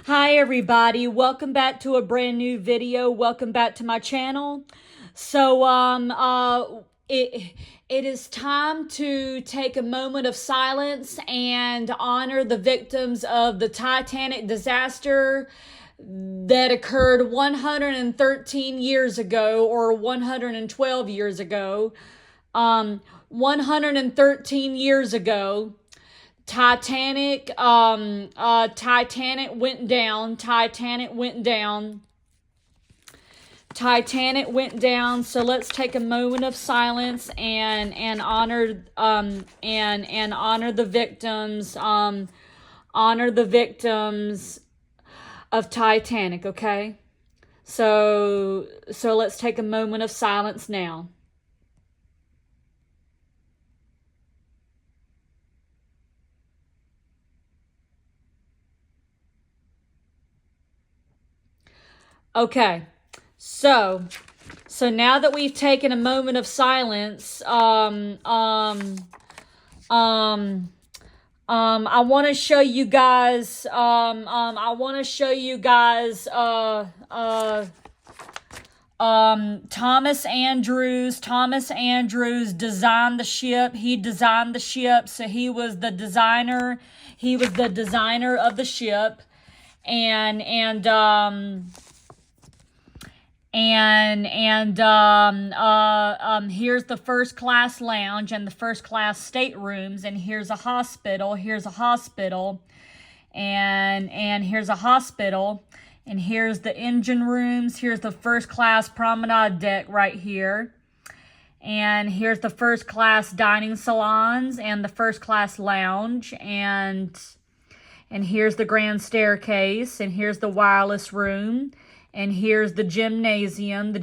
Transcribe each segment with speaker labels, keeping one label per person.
Speaker 1: Hi everybody, welcome back to a brand new video. Welcome back to my channel. It is time to take a moment of silence and honor the victims of the Titanic disaster that occurred 113 years ago, or 112 years ago. 113 years ago, Titanic went down. Titanic went down. So let's take a moment of silence and honor and honor the victims, honor the victims of Titanic, okay? So let's take a moment of silence now. Okay, so now that we've taken a moment of silence, I want to show you guys, Thomas Andrews designed the ship. He designed the ship, so he was the designer of the ship. Here's the first class lounge and the first class staterooms, and here's a hospital, and here's a hospital, and here's the engine rooms, here's the first class promenade deck right here, and here's the first class dining salons and the first class lounge, and here's the grand staircase, and here's the wireless room, and here's the gymnasium,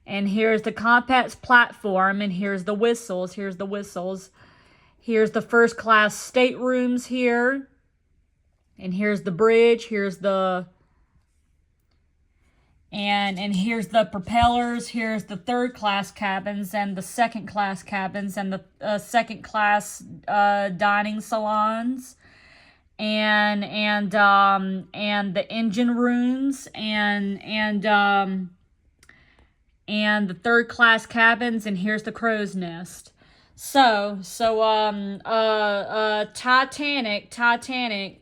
Speaker 1: and here's the compact platform, and here's the whistles, here's the first class staterooms here, and here's the bridge, here's the propellers, here's the third class cabins and the second class cabins and the second class dining salons, and the engine rooms, and the third class cabins, and here's the crow's nest. Titanic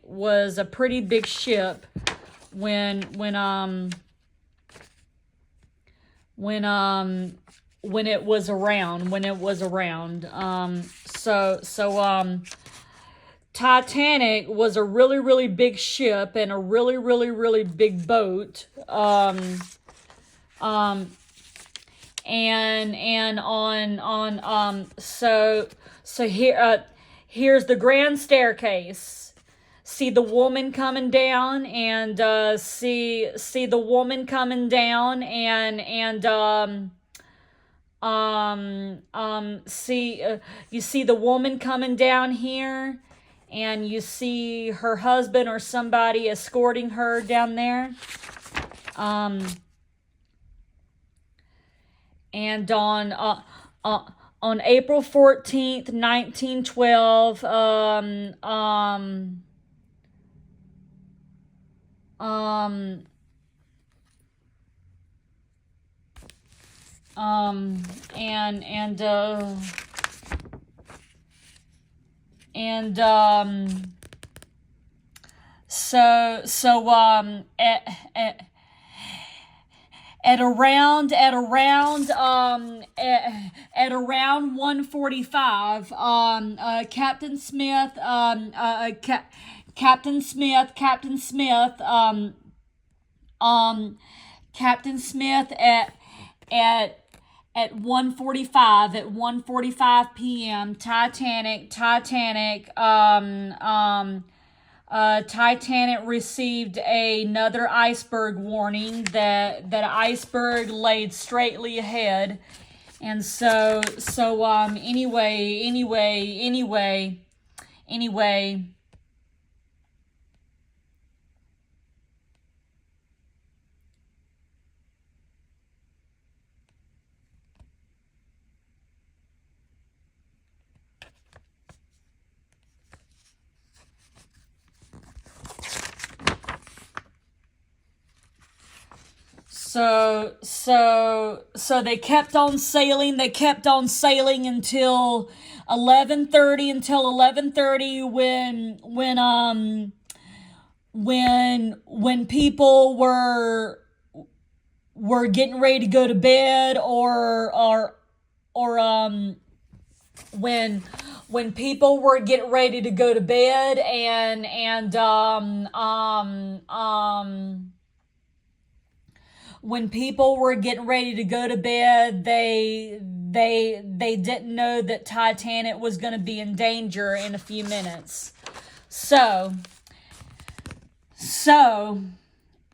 Speaker 1: was a pretty big ship when it was around. Titanic was a really big ship and a really big boat. Here's the grand staircase. See the woman coming down, and see the woman coming down, you see the woman coming down here, and you see her husband or somebody escorting her down there. And on April 14th, 1912, at around 1:45, Captain Smith at 1:45 p.m. Titanic received another iceberg warning that iceberg laid straightly ahead, and anyway. So they kept on sailing. They kept on sailing until 11:30. Until 11:30, when people were getting ready to go to bed, or when people were getting ready to go to bed, when people were getting ready to go to bed, they didn't know that Titanic was going to be in danger in a few minutes. So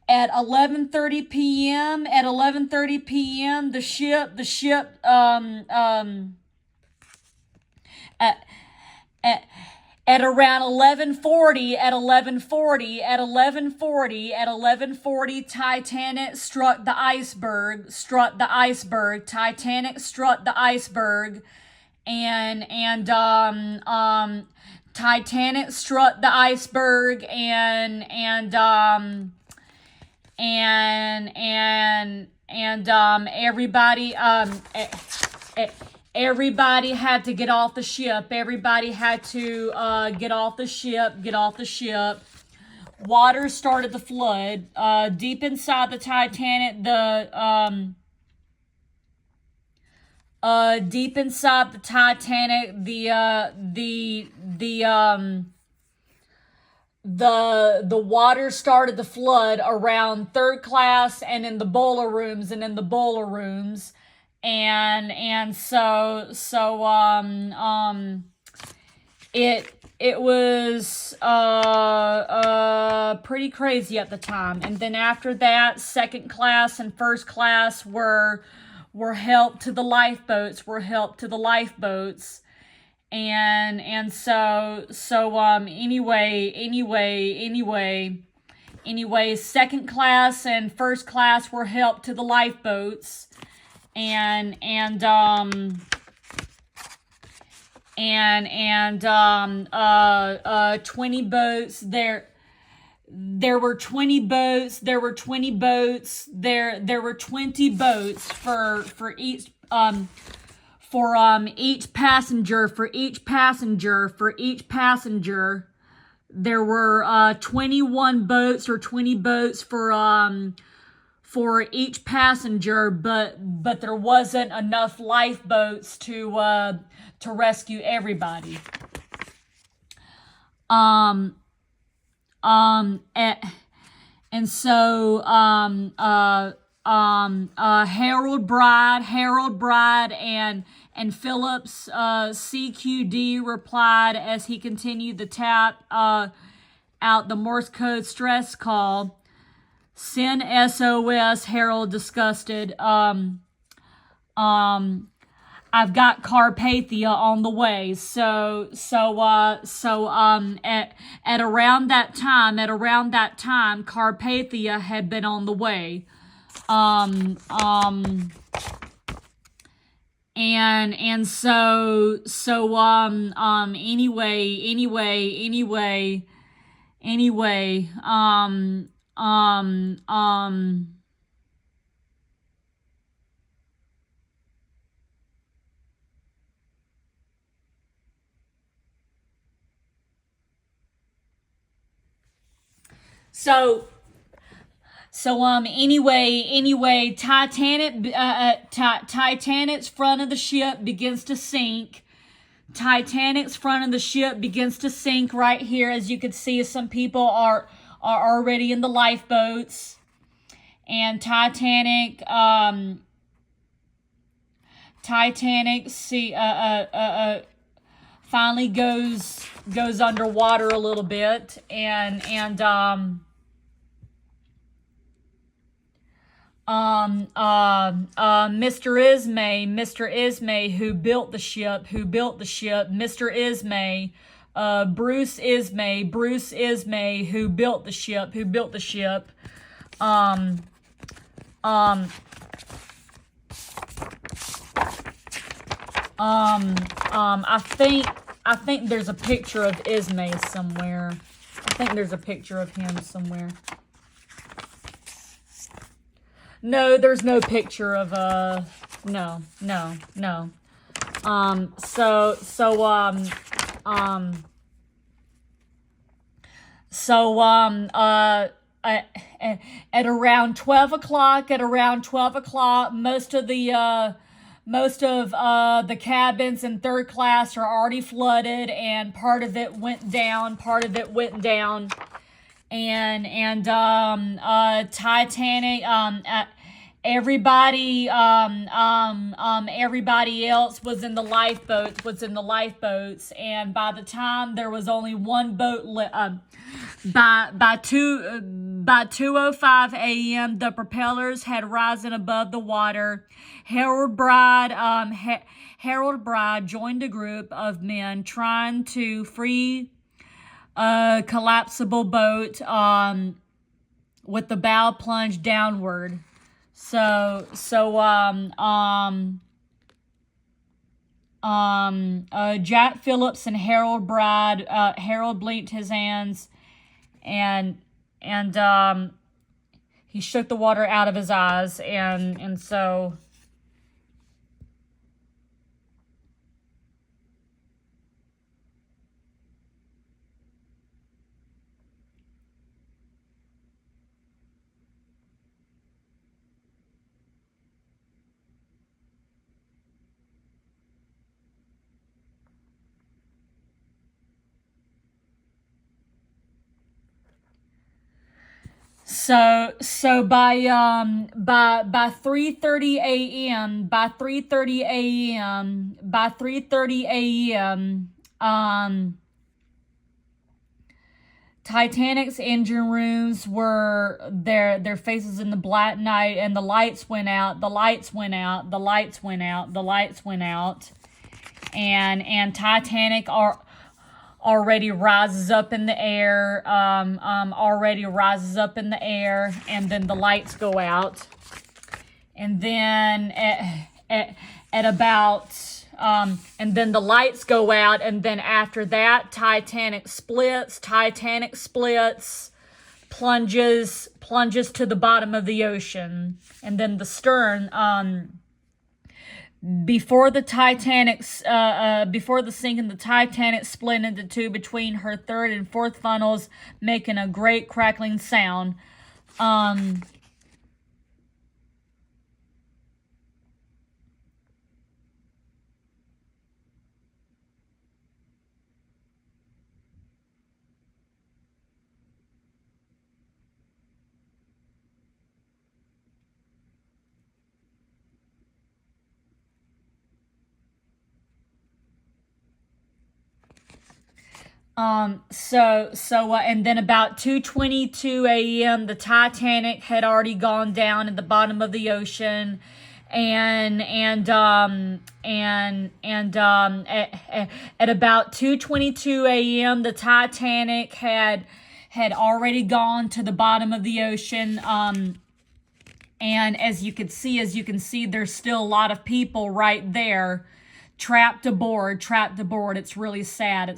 Speaker 1: at 11:30 p.m. the ship at around 11:40, Titanic struck the iceberg. Titanic struck the iceberg, and Titanic struck the iceberg, everybody everybody had to get off the ship. Everybody had to get off the ship. Water started to flood deep inside the Titanic. Deep inside the Titanic, the water started to flood around third class and in the boiler rooms, and so it was pretty crazy at the time. And then after that, second class and first class were helped to the lifeboats. And so anyway, second class and first class were helped to the lifeboats, and 20 boats there. There were 20 boats. There were 20 boats. There were 20 boats for each each passenger. There were 21 boats, or 20 boats for each passenger, but there wasn't enough lifeboats to rescue everybody. And so Harold Bride and Phillips CQD replied as he continued to tap out the Morse code stress call. Send SOS, Harold disgusted. I've got Carpathia on the way. So at around that time, Carpathia had been on the way. Anyway, Titanic's front of the ship begins to sink. Titanic's front of the ship begins to sink right here. As you can see, some people are already in the lifeboats. And Titanic finally goes underwater a little bit, and Mr. Ismay, who built the ship, Mr. Ismay, Bruce Ismay, who built the ship, I think there's a picture of Ismay somewhere. I think there's a picture of him somewhere. No, there's no picture of no, no, no. So so so at around 12 o'clock, most of the cabins in third class are already flooded, and part of it went down, and Titanic, everybody else was in the lifeboats, and by the time there was only one boat by 2:05 a.m. the propellers had risen above the water. Harold Bride joined a group of men trying to free a collapsible boat with the bow plunged downward. Jack Phillips and Harold Bride. Harold blinked his hands, and he shook the water out of his eyes, and so. So by 3:30 a.m. Titanic's engine rooms were their faces in the black night, and the lights went out, and Titanic already rises up in the air, and then the lights go out, and then at about and then the lights go out, and then after that Titanic splits, plunges to the bottom of the ocean, and then the stern, before the sinking, the Titanic split into two between her third and fourth funnels, making a great crackling sound. And then about 2:22 a.m. the Titanic had already gone down at the bottom of the ocean, at about 2:22 a.m. the Titanic had already gone to the bottom of the ocean. And as you can see, there's still a lot of people right there, trapped aboard. It's really sad.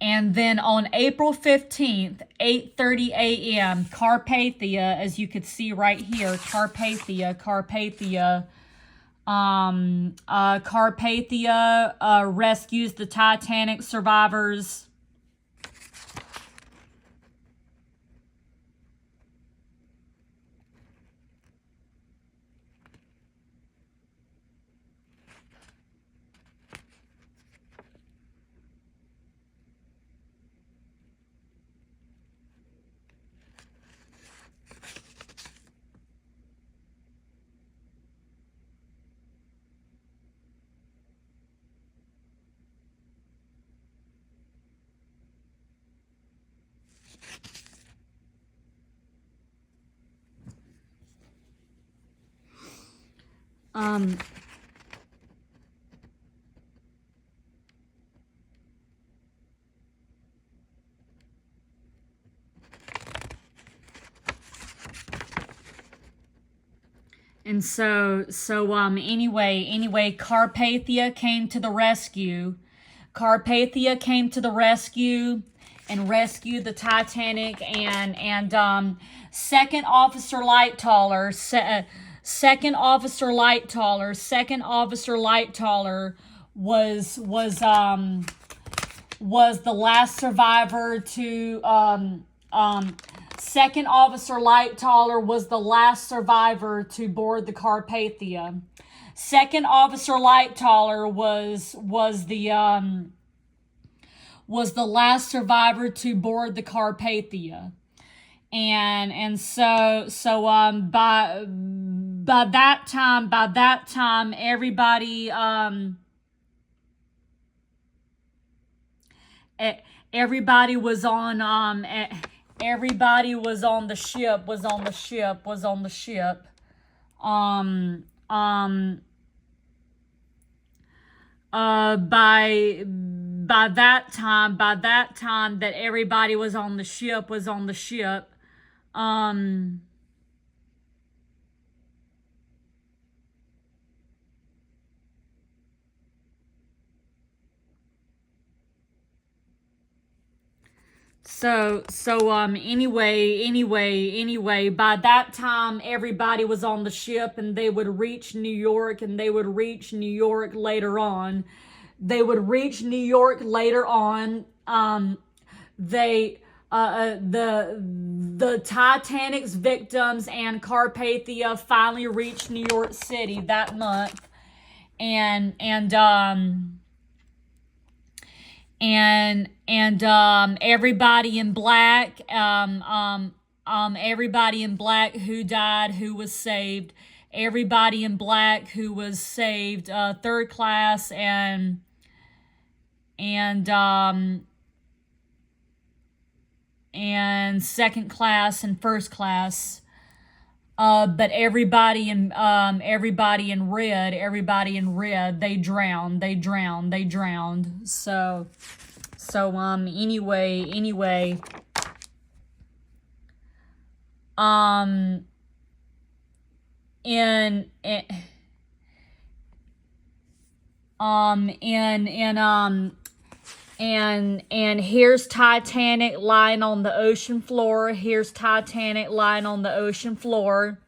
Speaker 1: And then on April 15th, 8:30 a.m., Carpathia, as you could see right here, Carpathia rescues the Titanic survivors. And anyway, Carpathia came to the rescue. rescued the Titanic. And Second Officer Lightaller, Second Officer Lightaller, Second Officer Lightaller was the last survivor to Second Officer Lightaller was the last survivor to board the Carpathia. Second Officer Lightaller was the last survivor to board the Carpathia. And so by that time everybody everybody was on the ship. By that time that everybody was on the ship, anyway, by that time everybody was on the ship, and they would reach New York, later on. The Titanic's victims and Carpathia finally reached New York City that month. And everybody in black, everybody in black who died, who was saved, everybody in black who was saved, third class and second class and first class. But everybody in red, they drowned. So anyway, and here's Titanic lying on the ocean floor. Here's Titanic lying on the ocean floor.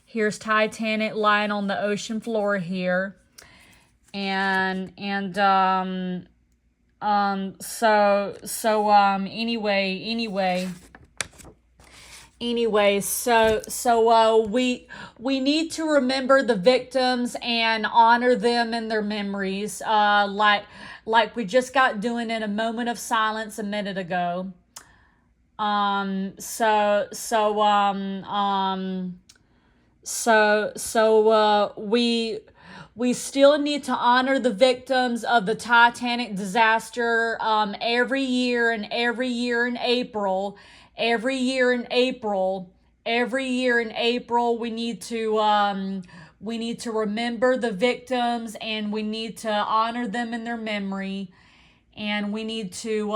Speaker 1: Here's Titanic lying on the ocean floor here. Anyway, we need to remember the victims and honor them in their memories, like we just got doing in a moment of silence a minute ago. We still need to honor the victims of the Titanic disaster every year in April. Every year in April, we need to remember the victims, and we need to honor them in their memory, and we need to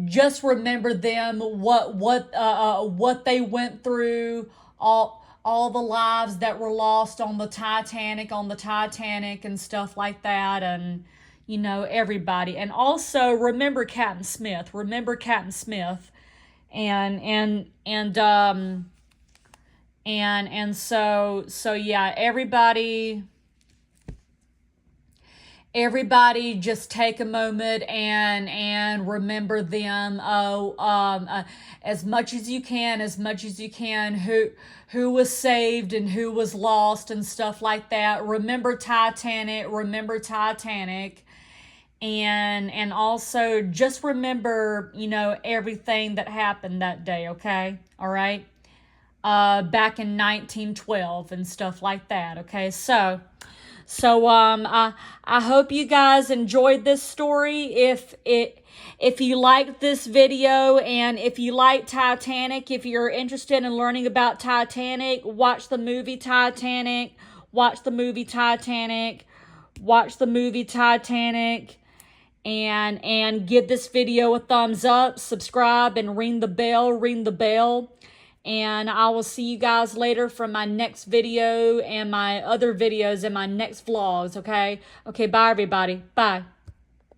Speaker 1: just remember them, what they went through, all the lives that were lost on the Titanic and stuff like that, and everybody. And also remember Captain Smith. And so yeah, everybody just take a moment and remember them, as much as you can, who was saved and who was lost and stuff like that. Remember Titanic, and also just remember, everything that happened that day, okay? All right? Back in 1912 and stuff like that, okay? So I hope you guys enjoyed this story. If you liked this video, and if you like Titanic, if you're interested in learning about Titanic, watch the movie Titanic, and give this video a thumbs up, subscribe, and ring the bell. And I will see you guys later for my next video and my other videos and my next vlogs, okay? Okay, bye everybody. Bye.